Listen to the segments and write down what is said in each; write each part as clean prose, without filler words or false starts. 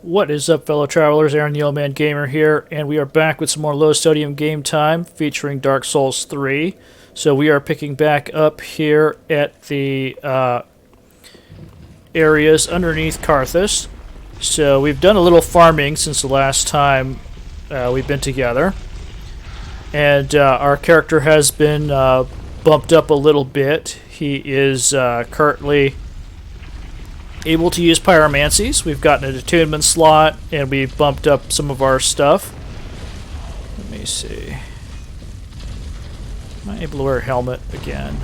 What is up, fellow travelers? Aaron the Old Man Gamer here, and we are back with some more low sodium game time featuring Dark Souls 3. So we are picking back up here at the areas underneath Carthus. So we've done a little farming since the last time we've been together, and our character has been bumped up a little bit. He is currently able to use pyromancies. We've gotten an attunement slot, and we've bumped up some of our stuff. Let me see. Am I able to wear a helmet again?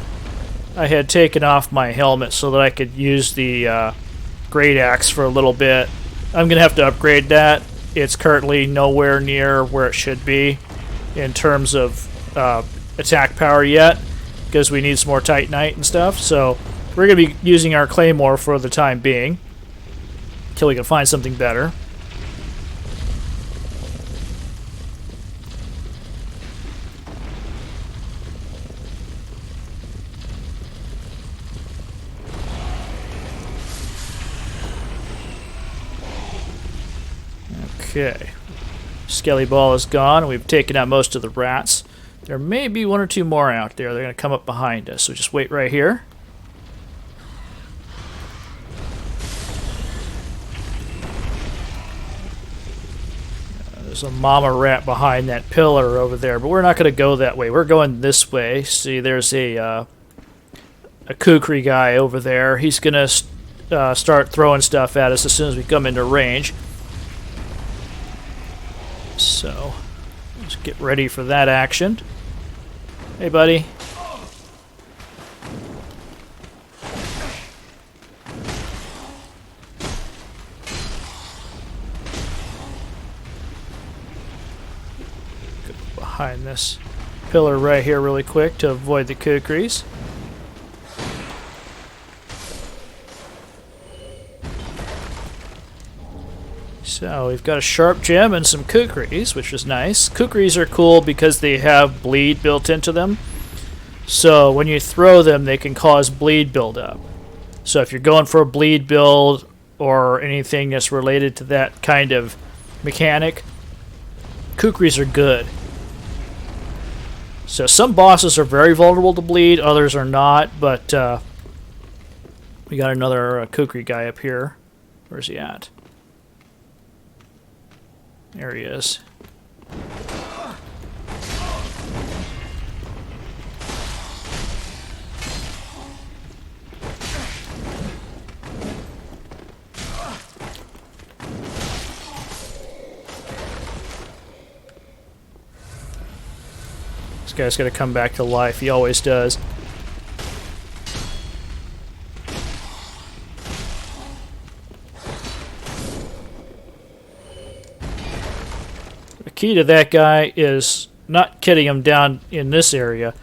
I had taken off my helmet so that I could use the great axe for a little bit. I'm going to have to upgrade that. It's currently nowhere near where it should be in terms of attack power yet, because we need some more Titanite and stuff. So we're going to be using our Claymore for the time being, until we can find something better. Okay. Skelly Ball is gone, and we've taken out most of the rats. There may be one or two more out there. They're going to come up behind us, so just wait right here. There's a mama rat behind that pillar over there, but we're not going to go that way. We're going this way. See, there's a kukri guy over there. He's going to start throwing stuff at us as soon as we come into range. So, let's get ready for that action. Hey, buddy. Behind this pillar right here really quick to avoid the kukris. So we've got a sharp gem and some kukris, which is nice. Kukris are cool because they have bleed built into them. So when you throw them, they can cause bleed buildup. So if you're going for a bleed build or anything that's related to that kind of mechanic, kukris are good. So some bosses are very vulnerable to bleed, others are not, but we got another kukri guy up here. Where's he at? There he is. This guy's going to come back to life. He always does. The key to that guy is not getting him down in this area,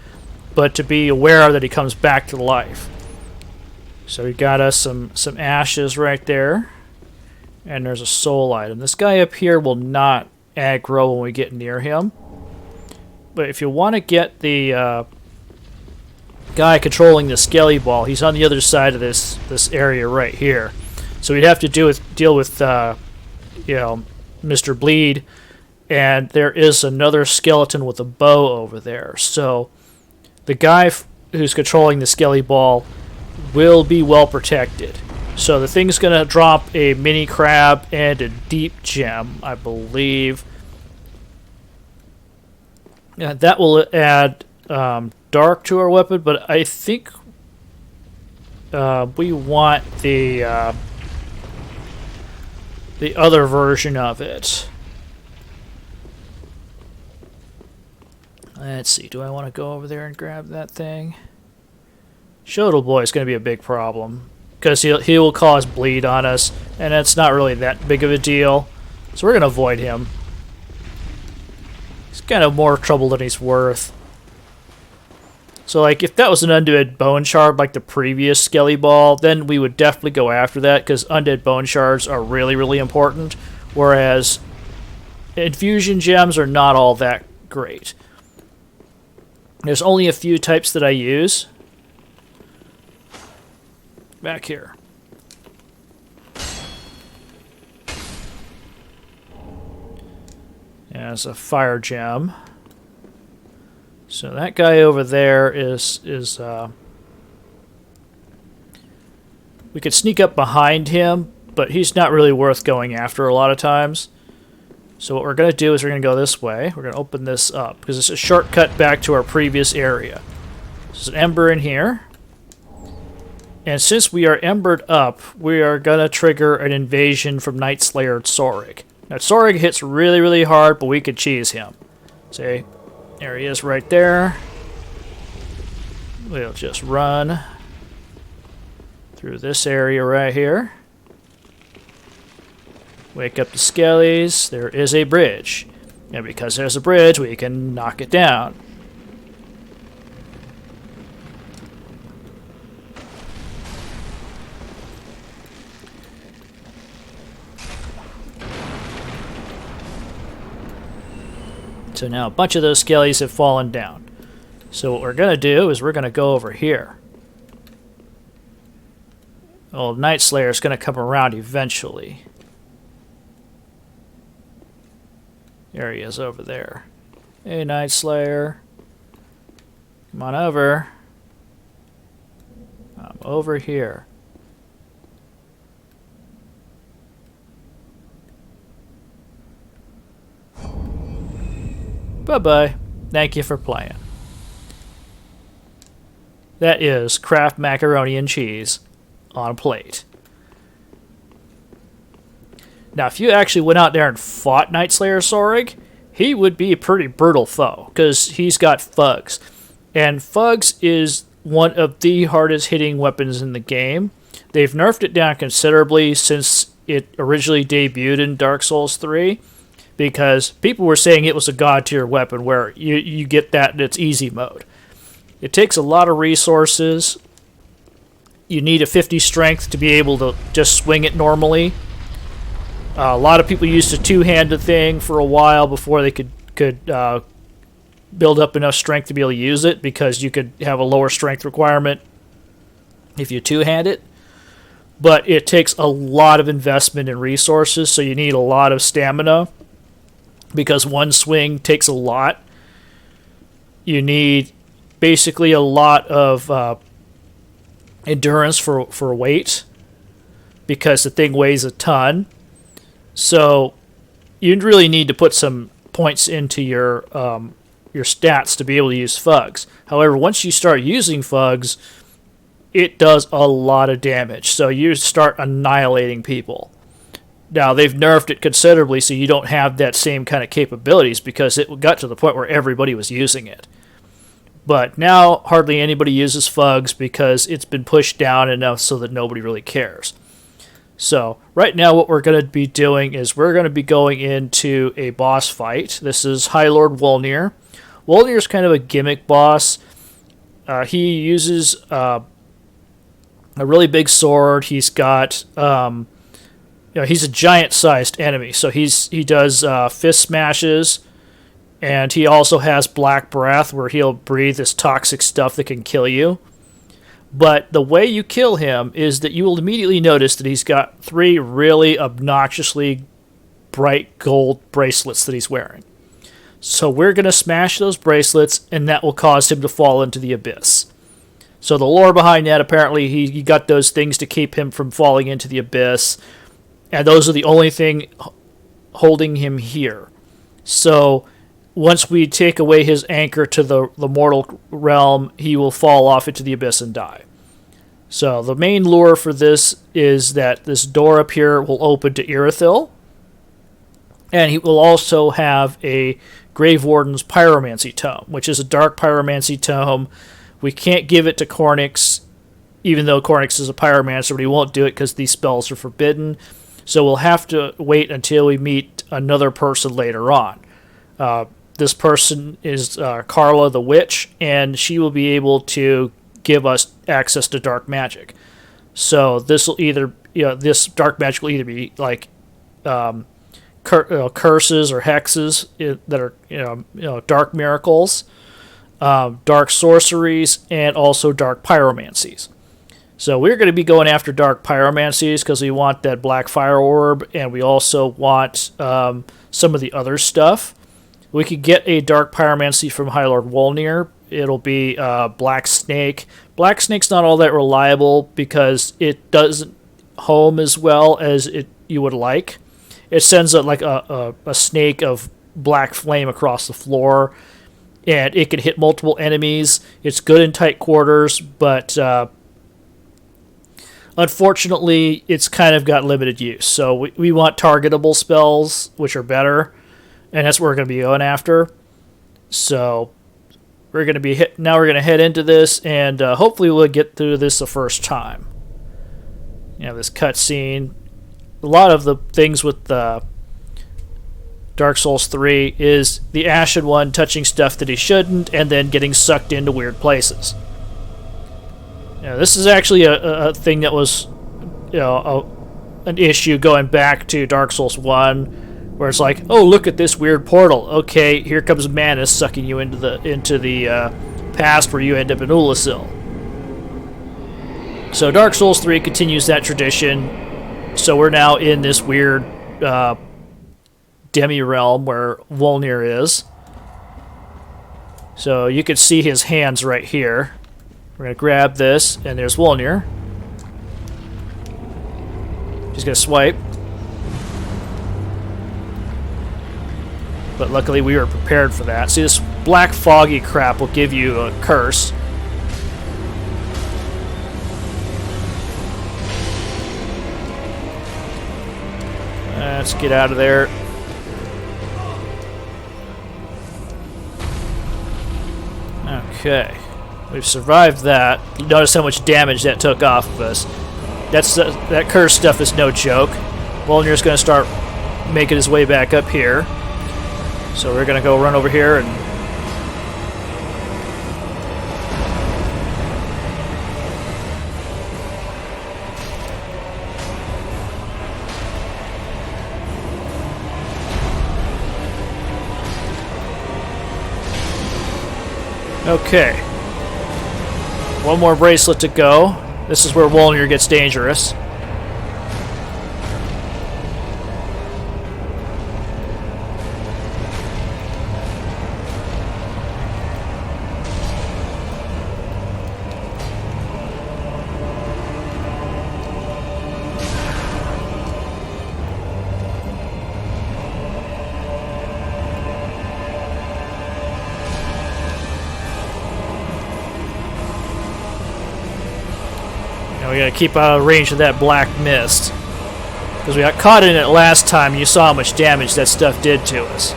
but to be aware that he comes back to life. So we got us some ashes right there, and there's a soul item. This guy up here will not aggro when we get near him. But if you want to get the guy controlling the Skelly Ball, he's on the other side of this area right here. So we'd have to deal with Mr. Bleed, and there is another skeleton with a bow over there. So the guy who's controlling the Skelly Ball will be well protected. So the thing's going to drop a mini crab and a deep gem, I believe. Yeah, that will add dark to our weapon, but I think we want the other version of it. Let's see. Do I want to go over there and grab that thing? Shodel Boy is going to be a big problem because he will cause bleed on us, and it's not really that big of a deal. So we're going to avoid him. Kind of more trouble than he's worth. So like if that was an undead bone shard like the previous Skelly Ball, then we would definitely go after that because undead bone shards are really, really important, whereas infusion gems are not all that great. There's only a few types that I use. Back here. as a fire gem. So that guy over there is we could sneak up behind him, but he's not really worth going after a lot of times. So what we're going to do is we're going to go this way. We're going to open this up because it's a shortcut back to our previous area. There's an ember in here. And since we are embered up, we are going to trigger an invasion from Knight Slayer Tsorig. Now, Tsorig hits really, really hard, but we could cheese him. See? There he is right there. We'll just run through this area right here. Wake up the skellies. There is a bridge. And because there's a bridge, we can knock it down. So now a bunch of those skellies have fallen down. So what we're going to do is we're going to go over here. Old Knight Slayer is going to come around eventually. There he is over there. Hey, Knight Slayer. Come on over. I'm over here. Bye-bye. Thank you for playing. That is Kraft macaroni and cheese on a plate. Now, if you actually went out there and fought Knight Slayer Tsorig, he would be a pretty brutal foe, because he's got Fugs. And Fugs is one of the hardest hitting weapons in the game. They've nerfed it down considerably since it originally debuted in Dark Souls 3. Because people were saying it was a god tier weapon where you get that in its easy mode. It takes a lot of resources. You need a 50 strength to be able to just swing it normally. A lot of people used a two-handed thing for a while before they could build up enough strength to be able to use it, because you could have a lower strength requirement if you two-hand it. But it takes a lot of investment in resources, so you need a lot of stamina. Because one swing takes a lot. You need basically a lot of endurance for weight, because the thing weighs a ton. So you really need to put some points into your stats to be able to use Fugs. However, once you start using Fugs, it does a lot of damage. So you start annihilating people. Now, they've nerfed it considerably, so you don't have that same kind of capabilities, because it got to the point where everybody was using it. But now, hardly anybody uses Fugs, because it's been pushed down enough so that nobody really cares. So, right now what we're going to be doing is we're going to be going into a boss fight. This is High Lord Wolnir. Wolnir is kind of a gimmick boss. He uses a really big sword. He's got... he's a giant-sized enemy, so he does fist smashes, and he also has black breath, where he'll breathe this toxic stuff that can kill you. But the way you kill him is that you will immediately notice that he's got 3 really obnoxiously bright gold bracelets that he's wearing. So we're going to smash those bracelets, and that will cause him to fall into the abyss. So the lore behind that, apparently he got those things to keep him from falling into the abyss. And those are the only thing holding him here. So once we take away his anchor to the mortal realm, he will fall off into the abyss and die. So the main lure for this is that this door up here will open to Irithyll. And he will also have a Grave Warden's Pyromancy Tome, which is a dark pyromancy tome. We can't give it to Cornyx, even though Cornyx is a pyromancer, but he won't do it because these spells are forbidden. So we'll have to wait until we meet another person later on. This person is Carla the Witch, and she will be able to give us access to dark magic. So this will either, this dark magic will either be like curses or hexes that are, dark miracles, dark sorceries, and also dark pyromancies. So we're going to be going after dark pyromancies because we want that black fire orb, and we also want some of the other stuff. We could get a Dark Pyromancy from High Lord Wolnir. It'll be Black Snake. Black Snake's not all that reliable because it doesn't home as well as you would like. It sends like a snake of black flame across the floor, and it can hit multiple enemies. It's good in tight quarters, but unfortunately, it's kind of got limited use. So we want targetable spells, which are better, and that's what we're going to be going after. So we're going to be now we're going to head into this, and hopefully we'll get through this the first time. You know, this cutscene. A lot of the things with Dark Souls 3 is the Ashen One touching stuff that he shouldn't, and then getting sucked into weird places. You know, this is actually a thing that was, you know, an issue going back to Dark Souls 1, where it's like, oh, look at this weird portal. Okay, here comes Manus sucking you into the past where you end up in Irithyll. So Dark Souls 3 continues that tradition. So we're now in this weird demi-realm where Wolnir is. So you can see his hands right here. We're going to grab this, and there's Wolnir. She's going to swipe. But luckily we were prepared for that. See, this black foggy crap will give you a curse. Let's get out of there. Okay. We've survived that. You notice how much damage that took off of us. That curse stuff is no joke. Wolnir's going to start making his way back up here. So we're going to go run over here and... Okay. One more bracelet to go. This is where Wolnir gets dangerous. We gotta keep out of range of that black mist. Because we got caught in it last time, and you saw how much damage that stuff did to us.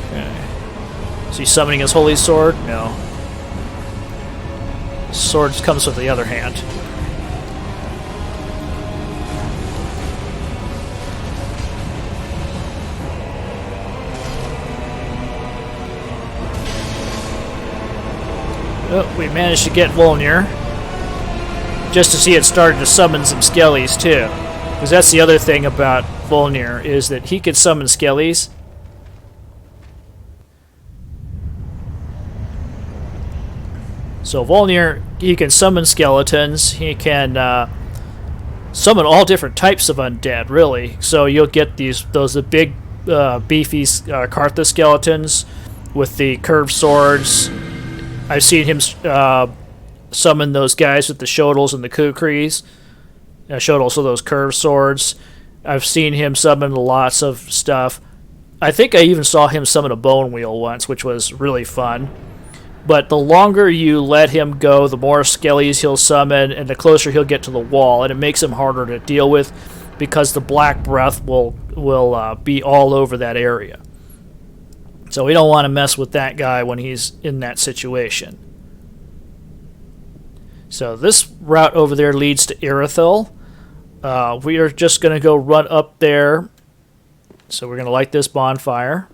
Okay. Is he summoning his holy sword? No. His sword comes with the other hand. Oh, we managed to get Wolnir. Just to see it started to summon some skellies, too. Because that's the other thing about Wolnir, is that he could summon skellies. So Wolnir, he can summon skeletons. He can summon all different types of undead, really. So you'll get those big, beefy Carthus skeletons with the curved swords. I've seen him summon those guys with the shodels and the kukris. Shodels are those curved swords. I've seen him summon lots of stuff. I think I even saw him summon a bone wheel once, which was really fun. But the longer you let him go, the more skellies he'll summon, and the closer he'll get to the wall, and it makes him harder to deal with because the black breath will be all over that area. So we don't want to mess with that guy when he's in that situation. So this route over there leads to Irithyll. We are just going to go run up there. So we're going to light this bonfire.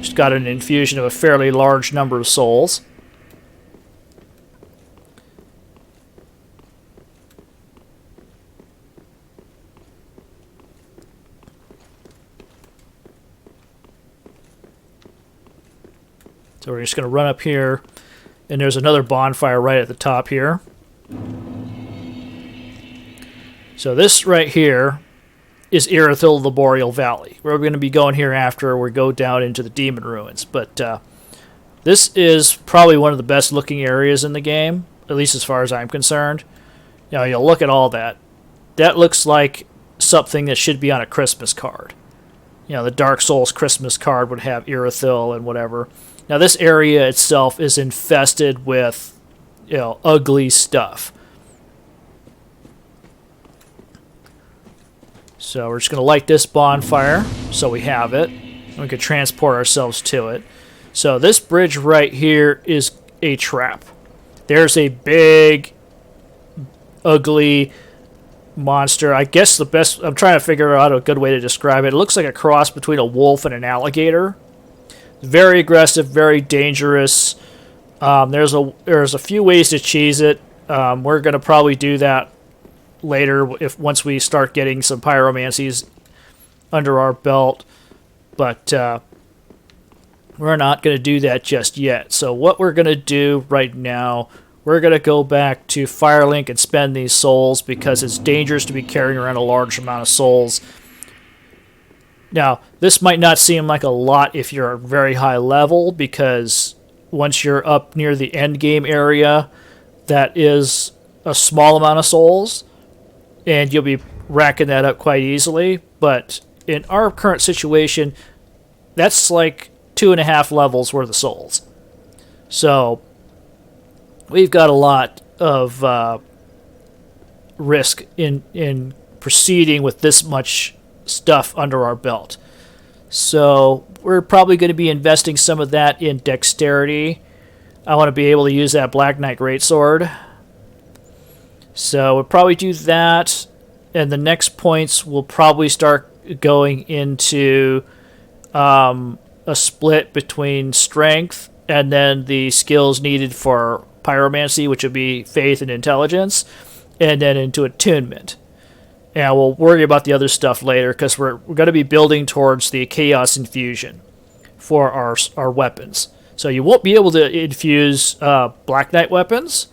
Just got an infusion of a fairly large number of souls. So we're just going to run up here, and there's another bonfire right at the top here. So this right here is Irithyll, the Boreal Valley. We're going to be going here after we go down into the Demon Ruins. But this is probably one of the best looking areas in the game, at least as far as I'm concerned. You know, you'll look at all that. That looks like something that should be on a Christmas card. You know, the Dark Souls Christmas card would have Irithyll and whatever. Now, this area itself is infested with, you know, ugly stuff. So we're just going to light this bonfire so we have it. And we can transport ourselves to it. So this bridge right here is a trap. There's a big, ugly monster. I guess the best... I'm trying to figure out a good way to describe it. It looks like a cross between a wolf and an alligator. Very aggressive, very dangerous. There's a few ways to cheese it. We're going to probably do that later once we start getting some pyromancies under our belt, but we're not going to do that just yet. So what we're going to do right now, we're going to go back to Firelink and spend these souls because it's dangerous to be carrying around a large amount of souls. Now, this might not seem like a lot if you're a very high level, because once you're up near the end game area, that is a small amount of souls, and you'll be racking that up quite easily. But in our current situation, that's like 2.5 levels worth of souls. So we've got a lot of risk in proceeding with this much stuff under our belt. So we're probably going to be investing some of that in dexterity. I want to be able to use that Black Knight Greatsword. So we'll probably do that, and the next points will probably start going into a split between strength and then the skills needed for pyromancy, which would be faith and intelligence, and then into attunement. And we'll worry about the other stuff later because we're going to be building towards the chaos infusion for our weapons. So you won't be able to infuse Black Knight weapons,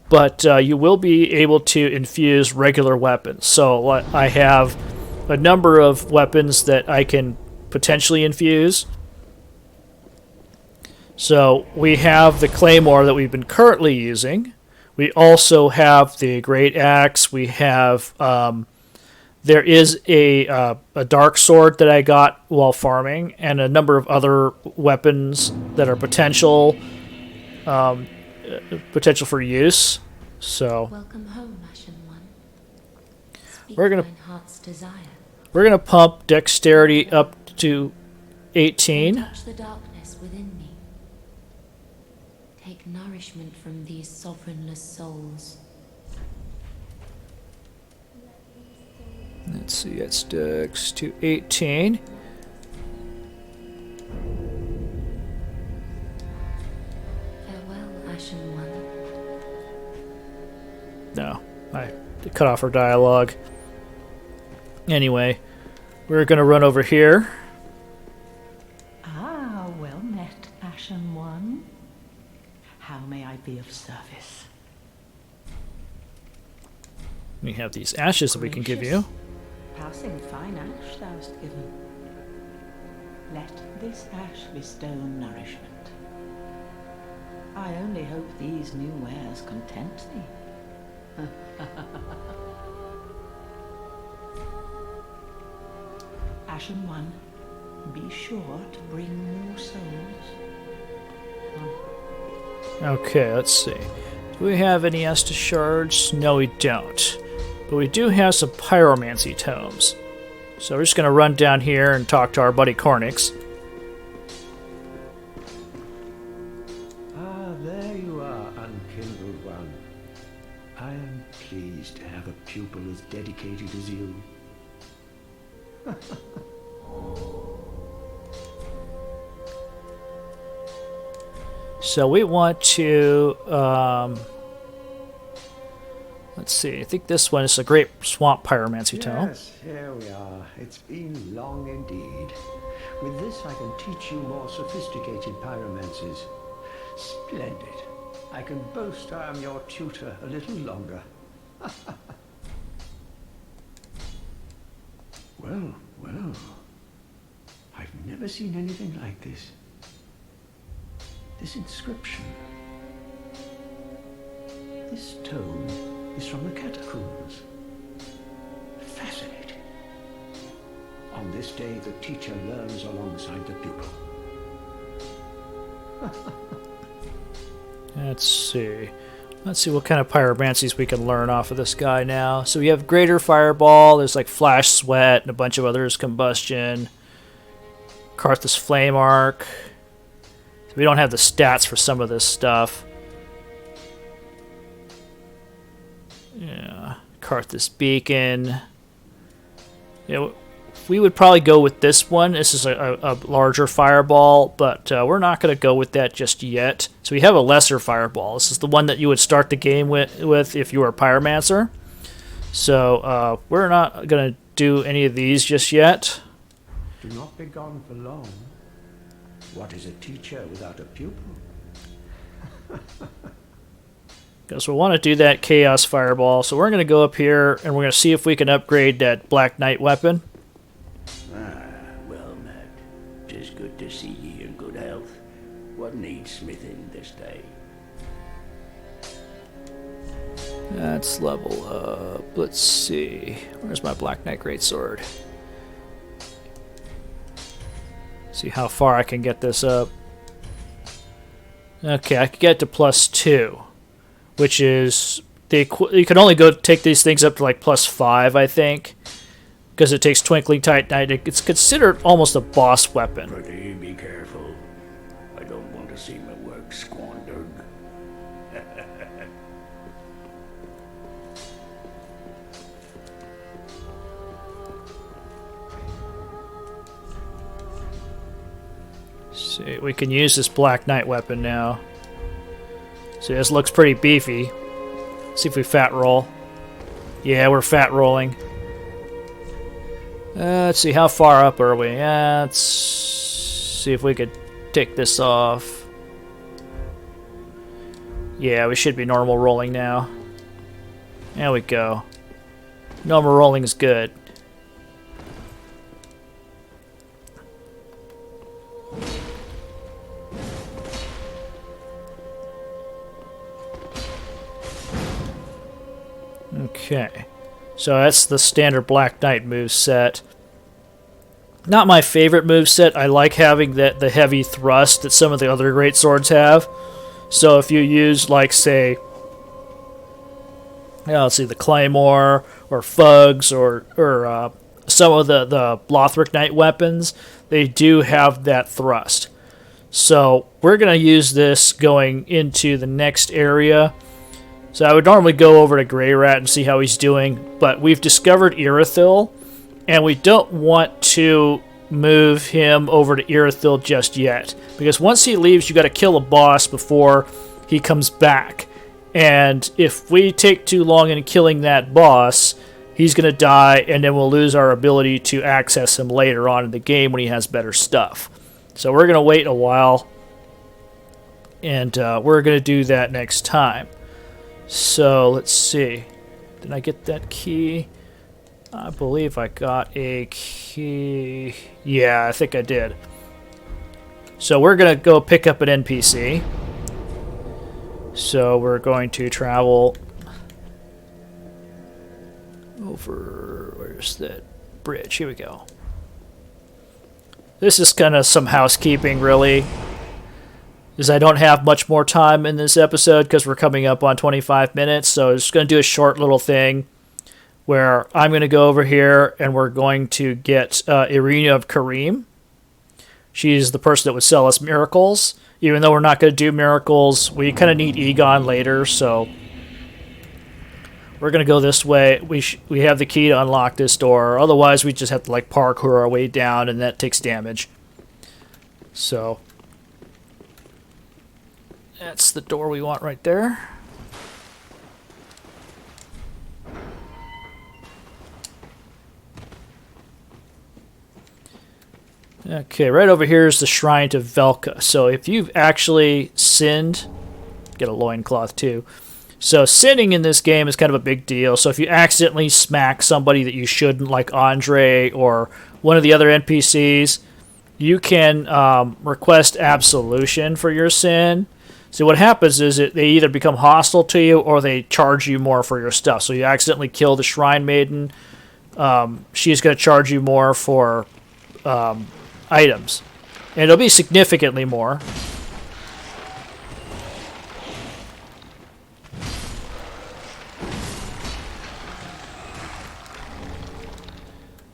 but you will be able to infuse regular weapons. So I have a number of weapons that I can potentially infuse. So we have the Claymore that we've been currently using. We also have the Great Axe. We have there is a dark sword that I got while farming, and a number of other weapons that are potential for use. So welcome home, Ashen One. we're gonna pump dexterity up to 18. Touch the darkness within me. Take nourishment from these sovereignless souls. Let's see, it's dex to 18. Farewell, Ashen One. No, I cut off her dialogue. Anyway, we're going to run over here. Ah, well met, Ashen One. How may I be of service? We have these ashes that we can give you. Passing fine ash thou hast given. Let this ash bestow nourishment. I only hope these new wares content thee. Ashen One, be sure to bring more souls. Okay, let's see. Do we have any Estus shards? No, we don't. But we do have some pyromancy tomes. So we're just going to run down here and talk to our buddy Cornix. Ah, there you are, unkindled one. I am pleased to have a pupil as dedicated as you. So we want to, let's see, I think this one is a great swamp pyromancy tome. Yes, here we are. It's been long indeed. With this I can teach you more sophisticated pyromancies. Splendid. I can boast I am your tutor a little longer. Well, well. I've never seen anything like this. This inscription. This tome is from the catacombs. Fascinating. On this day, the teacher learns alongside the pupil. Let's see. Let's see what kind of pyromancies we can learn off of this guy now. So we have Greater Fireball, there's like Flash Sweat, and a bunch of others, Combustion, Carthus Flame Arc. So we don't have the stats for some of this stuff. Yeah, Carthus Beacon. Yeah, we would probably go with this one. This is a larger fireball, but we're not going to go with that just yet. So we have a lesser fireball. This is the one that you would start the game with if you were a pyromancer. So we're not going to do any of these just yet. Do not be gone for long. What is a teacher without a pupil? Because we want to do that Chaos Fireball. So we're going to go up here and we're going to see if we can upgrade that Black Knight weapon. Well met. 'Tis good to see ye in good health. What needs smithing this day? Let's level up. Let's see. Where's my Black Knight Greatsword? See how far I can get this up. Okay, I can get to +2, which is you can only go take these things up to like +5, I think, because it takes Twinkling Titanite. It's considered almost a boss weapon. Pretty be careful. I don't want to see my work squandered. See, we can use this Black Knight weapon now. See, this looks pretty beefy. See if we fat roll. Yeah, we're fat rolling. Let's see, how far up are we? Let's see if we could take this off. Yeah, we should be normal rolling now. There we go. Normal rolling is good. Okay, so that's the standard Black Knight moveset. Not my favorite moveset. I like having the heavy thrust that some of the other great swords have. So if you use, like, say, let's see, the Claymore or Fugs or some of the Lothric Knight weapons, they do have that thrust. So we're going to use this going into the next area. So I would normally go over to Grey Rat and see how he's doing, but we've discovered Irithyll, and we don't want to move him over to Irithyll just yet, because once he leaves, you got to kill a boss before he comes back. And if we take too long in killing that boss, he's going to die, and then we'll lose our ability to access him later on in the game when he has better stuff. So we're going to wait a while, and we're going to do that next time. So let's see. Did I get that key? I believe I got a key. Yeah, I think I did. So we're going to go pick up an NPC. So we're going to travel over... Where's that bridge? Here we go. This is kind of some housekeeping, really, because I don't have much more time in this episode because we're coming up on 25 minutes. So I'm just going to do a short little thing where I'm going to go over here and we're going to get Irina of Carim. She's the person that would sell us miracles. Even though we're not going to do miracles, we kind of need Eygon later, so we're going to go this way. We have the key to unlock this door. Otherwise, we just have to like parkour our way down, and that takes damage. So that's the door we want right there. Okay, right over here is the Shrine to Velka. So if you've actually sinned, get a loincloth too. So sinning in this game is kind of a big deal. So if you accidentally smack somebody that you shouldn't, like Andre or one of the other NPCs, you can request absolution for your sin. So what happens is they either become hostile to you or they charge you more for your stuff. So you accidentally kill the Shrine Maiden, she's going to charge you more for items. And it'll be significantly more.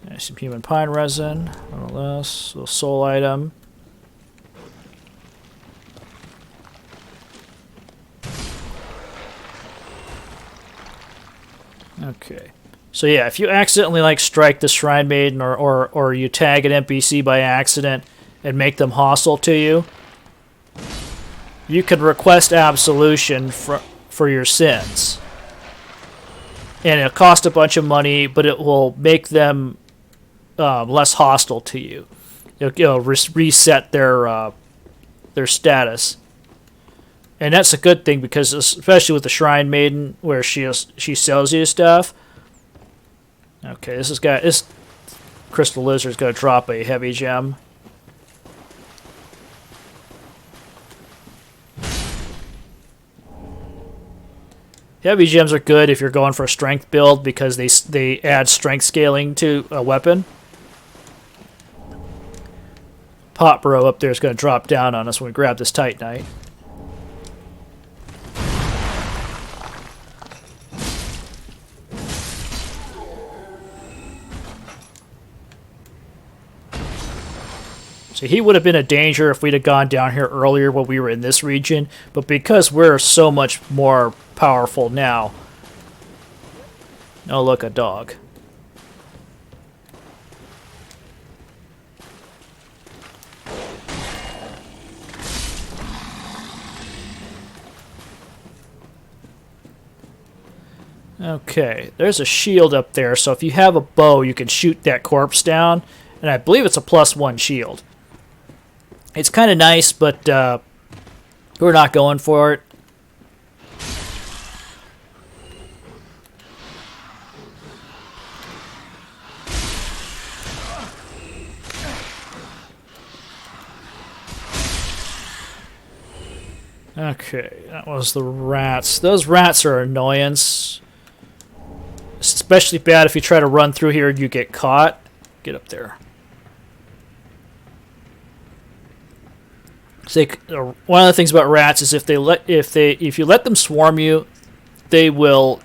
There's some human pine resin. What else? A little soul item. Okay. So yeah, if you accidentally like strike the Shrine Maiden or you tag an NPC by accident and make them hostile to you, you can request absolution for your sins. And it'll cost a bunch of money, but it will make them less hostile to you. It'll reset their status. And that's a good thing because, especially with the Shrine Maiden, where she sells you stuff. Okay, this Crystal Lizard's going to drop a heavy gem. Heavy gems are good if you're going for a strength build because they add strength scaling to a weapon. Pot Bro up there is going to drop down on us when we grab this Titanite. So he would have been a danger if we'd have gone down here earlier when we were in this region, but because we're so much more powerful now. Oh, look, a dog. Okay, there's a shield up there, so if you have a bow, you can shoot that corpse down, and I believe it's a +1 shield. It's kind of nice, but we're not going for it. Okay, that was the rats. Those rats are an annoyance. It's especially bad if you try to run through here and you get caught. Get up there. So one of the things about rats is if you let them swarm you, they will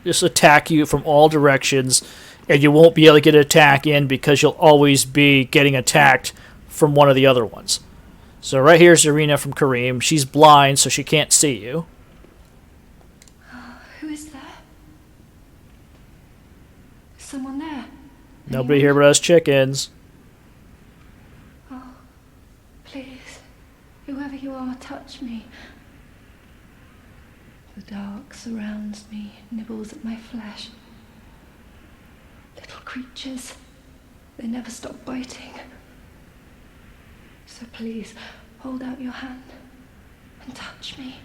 just attack you from all directions, and you won't be able to get an attack in because you'll always be getting attacked from one of the other ones. So right here's Irina from Carim. She's blind, so she can't see you. Who is there? Is someone there? Nobody here but us chickens. Oh, please, whoever you are, touch me. The dark surrounds me, nibbles at my flesh. Little creatures, they never stop biting. So please, hold out your hand and touch me.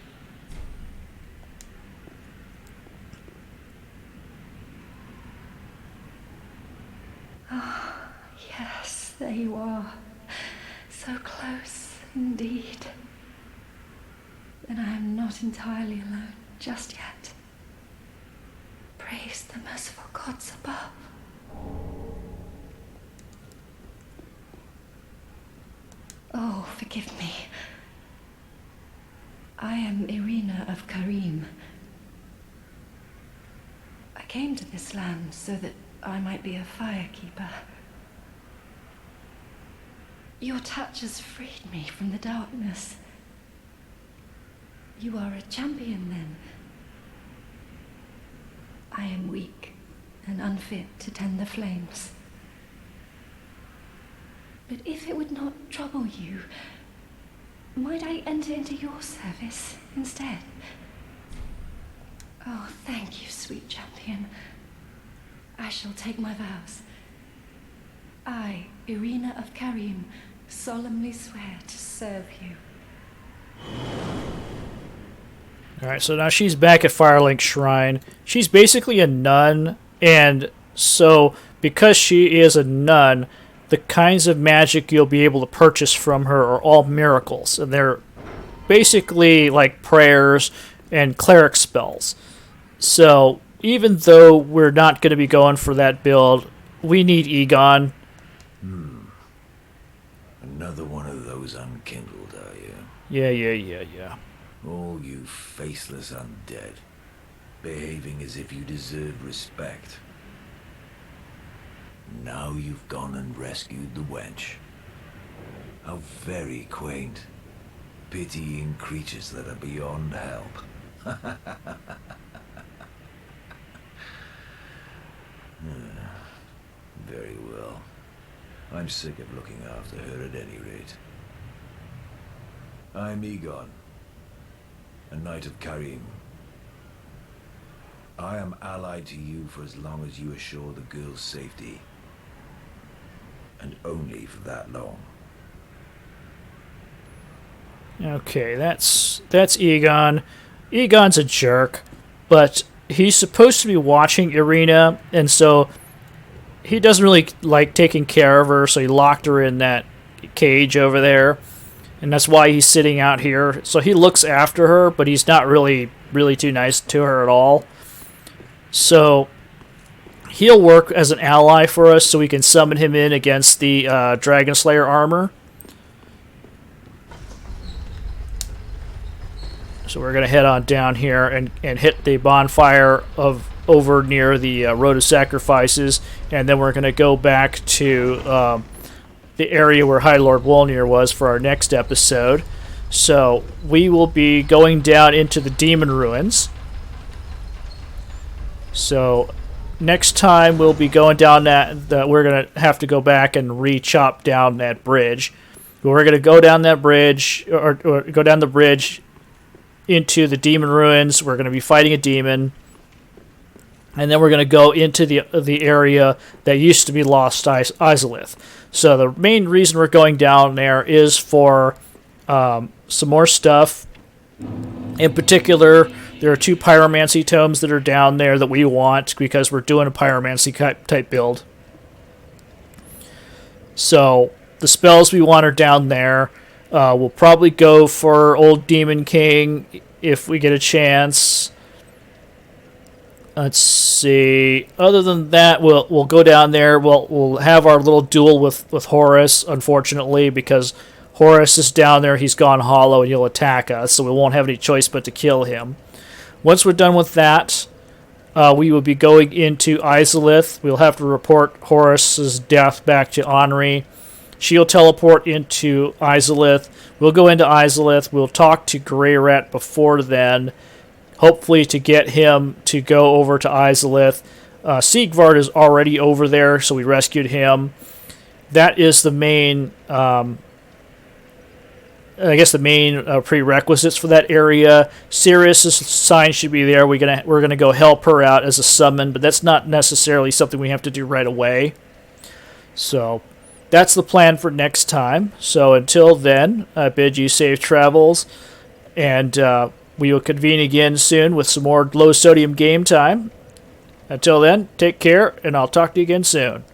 Ah, yes, there you are. So close, indeed. Then I am not entirely alone just yet. Praise the merciful gods above. Oh, forgive me. I am Irina of Carim. I came to this land so that I might be a firekeeper. Your touch has freed me from the darkness. You are a champion, then. I am weak and unfit to tend the flames. But if it would not trouble you, might I enter into your service instead? Oh, thank you, sweet champion. I shall take my vows. I, Irina of Carim, solemnly swear to serve you. Alright, so now she's back at Firelink Shrine. She's basically a nun, and so because she is a nun, the kinds of magic you'll be able to purchase from her are all miracles, and they're basically like prayers and cleric spells. So even though we're not going to be going for that build, we need Eygon. Another one of those unkindled, are you? Yeah. All you faceless undead, behaving as if you deserve respect. Now you've gone and rescued the wench. How very quaint. Pitying creatures that are beyond help. Very well. I'm sick of looking after her at any rate. I'm Eygon, a Knight of Carim. I am allied to you for as long as you assure the girl's safety. And only for that long. Okay, that's Eygon. Eygon's a jerk, but he's supposed to be watching Irina, and so he doesn't really like taking care of her, so he locked her in that cage over there, and that's why he's sitting out here. So he looks after her, but he's not really too nice to her at all. So he'll work as an ally for us, so we can summon him in against the Dragon Slayer armor. So we're going to head on down here and hit the bonfire over near the Road of Sacrifices, and then we're going to go back to the area where High Lord Wolnir was for our next episode. So we will be going down into the Demon Ruins. So next time we'll be going down that we're going to have to go back and re-chop down that bridge. We're going to go down that bridge, or go down the bridge into the Demon Ruins. We're going to be fighting a demon, and then we're going to go into the area that used to be Lost Izalith. So the main reason we're going down there is for some more stuff. In particular, there are 2 pyromancy tomes that are down there that we want because we're doing a pyromancy type build. So the spells we want are down there. We'll probably go for Old Demon King if we get a chance. Let's see. Other than that, we'll go down there. We'll have our little duel with Horus, unfortunately, because Horus is down there. He's gone hollow, and he'll attack us, so we won't have any choice but to kill him. Once we're done with that, we will be going into Izalith. We'll have to report Horus's death back to Henri. She'll teleport into Izalith. We'll go into Izalith. We'll talk to Grey Rat before then, hopefully to get him to go over to Izalith. Siegvard is already over there, so we rescued him. That is the main, prerequisites for that area. Sirius's sign should be there. We're gonna go help her out as a summon, but that's not necessarily something we have to do right away. So that's the plan for next time. So until then, I bid you safe travels, and we will convene again soon with some more low sodium game time. Until then, take care, and I'll talk to you again soon.